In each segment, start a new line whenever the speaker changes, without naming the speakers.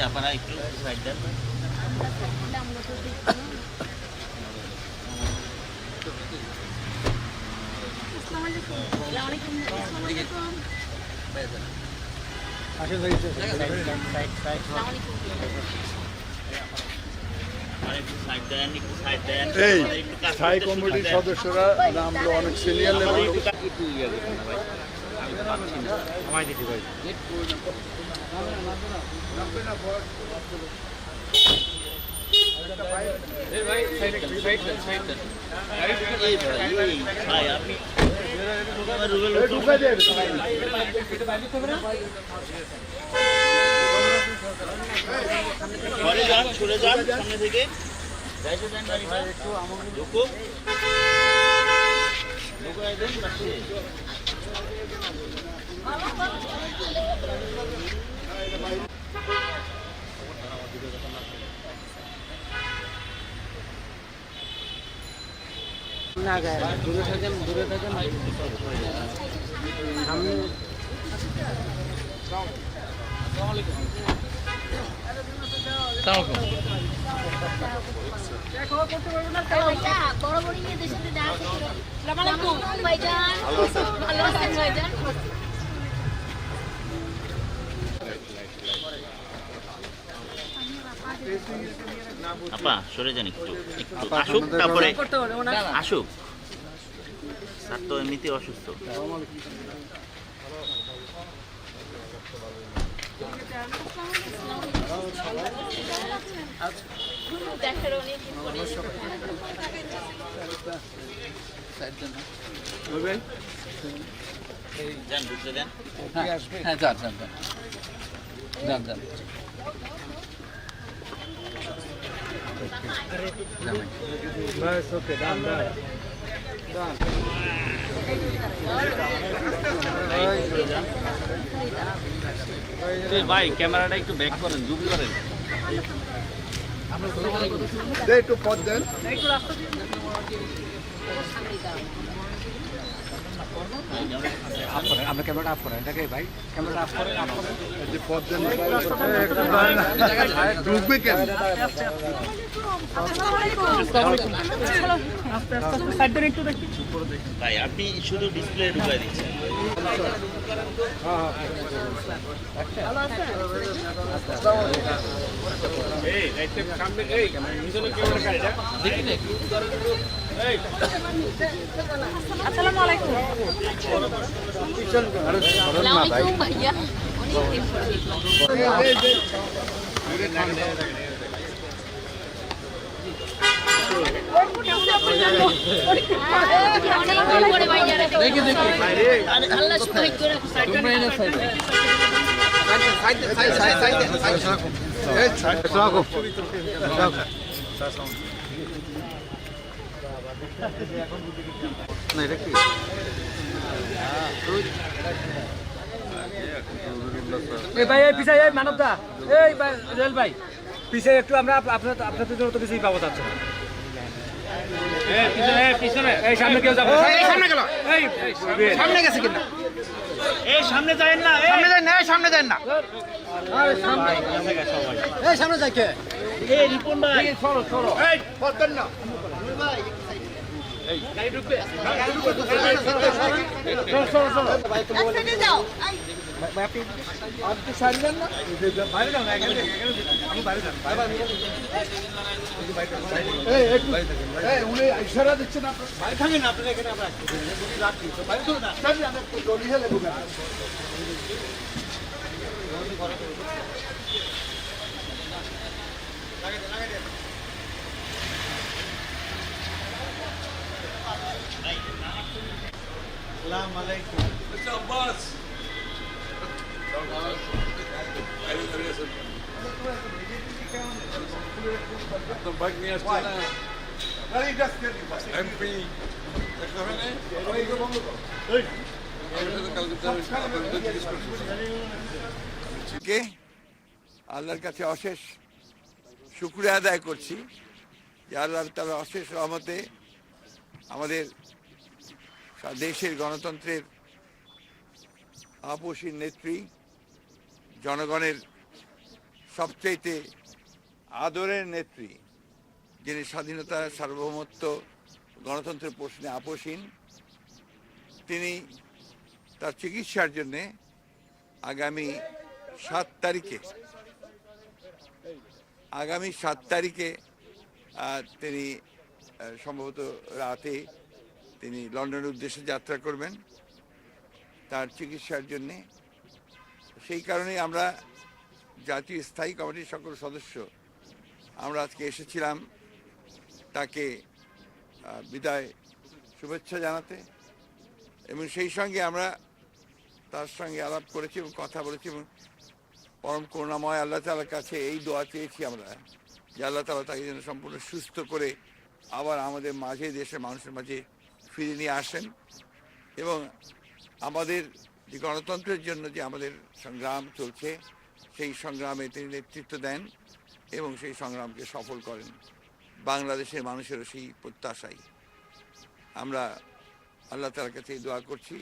আপনারা একটু সাইড দেন।
এই স্থায়ী কমিটির সদস্যরা নামলো অনেক সিনিয়র লেভেল।
সরে যান সামনে থেকে।
না গায়ে দূরে থাকেন সামনে।
আপা সরে যান একটু, আসুক তারপরে আসুক। স্যার তো এমনিতে অসুস্থ। যান ঢুকতে দেন।
হ্যাঁ যান।
ভাই ক্যামেরাটা একটু ব্যাক করেন, জুম করেন।
একটু পথ দেন।
আমরা ক্যামেরাটা আপ করেন এটাকে ভাই, ক্যামেরাটা আপ করেন
যে পথ দেন ঢুকবে কেন?
ভাই আপনি শুধু ডিসপ্লে ঢুকাই দিচ্ছেন।
আসসালামু আলাইকুম। ভাইয়া
না এটা কি ভাই পিছাই মানবদা, এই রেল ভাই পিছাই একটু, আমরা আপনাদের জন্য তো কিছুই পাবো যাচ্ছে না। এই সামনে কেউ যাবো, সামনে গেল, সামনে গেছে কিনা,
এই সামনে যায়েন না,
সামনে যায় না, এই সামনে যাই কে,
এই রিপন ভাই
সরো
এই পথ দেন না। আপনি সারলেন না, বাইরে যান, উনি ইশারা দিচ্ছেন বাইরে থাকেন আপনারা, এখানে আমরা
Assalamu alaikum. Mr. Abbas. তো বাইক নিয়ে আসছে না এমপি
কে আল্লাহর কাছে অশেষ শুকরিয়া আদায় করছি যে আল্লাহ তাআলার অশেষ রহমতে আমাদের দেশের গণতন্ত্রের আপসী নেত্রী, জনগণের সবচাইতে আদরের নেত্রী, যিনি স্বাধীনতা, সার্বভৌমত্ব, গণতন্ত্রের প্রশ্নে আপোষহীন, তিনি তার চিকিৎসার জন্যে আগামী 7 তারিখে তিনি সম্ভবত রাতে তিনি লন্ডনের উদ্দেশ্যে যাত্রা করবেন তার চিকিৎসার জন্যে। সেই কারণেই আমরা জাতীয় স্থায়ী কমিটির সকল সদস্য আমরা আজকে এসেছিলাম তাকে বিদায় শুভেচ্ছা জানাতে, এবং সেই সঙ্গে আমরা তার সঙ্গে আলাপ করেছি এবং কথা বলেছি এবং পরম করুণাময় আল্লাহ তাআলার কাছে এই দোয়া চেয়েছি আমরা যে আল্লাহ তাআলা তাকে যেন সম্পূর্ণ সুস্থ করে আবার আমাদের মাঝে, দেশের মানুষের মাঝে ফিরে নিয়ে আসেন, এবং আমাদের যে গণতন্ত্রের জন্য যে আমাদের সংগ্রাম চলছে সেই সংগ্রামে তিনি নেতৃত্ব দেন এবং সেই সংগ্রামকে সফল করেন। বাংলাদেশের মানুষেরও সেই প্রত্যাশাই আমরা আল্লাহ তাআলার কাছে এই দোয়া করছি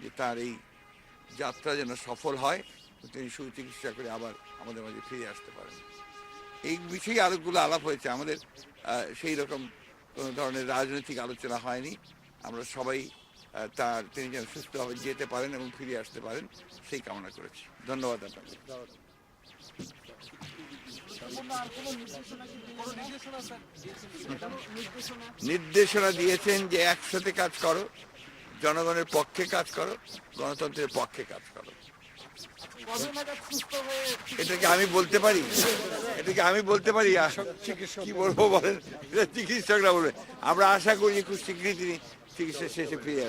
যে তার এই যাত্রা যেন সফল হয়, তিনি সুচিকিৎসা করে আবার আমাদের মাঝে ফিরে আসতে পারেন। এই বিষয়ে আরোগুলো আলাপ হয়েছে, আমাদের সেই রকম কোনো ধরনের রাজনৈতিক আলোচনা হয়নি। আমরা সবাই তিনি যেন সুস্থভাবে যেতে পারেন এবং ফিরে আসতে পারেন সেই কামনা করেছি। ধন্যবাদ আপনাকে। নির্দেশনা দিয়েছেন যে একসাথে কাজ করো, জনগণের পক্ষে কাজ করো, গণতন্ত্রের পক্ষে কাজ করো। এটাকে আমি বলতে পারি? কি বলবো বলেন? চিকিৎসকরা বলবে। আমরা আশা করি খুব শীঘ্রই তিনি চিকিৎসা শেষে ফিরে আসবেন।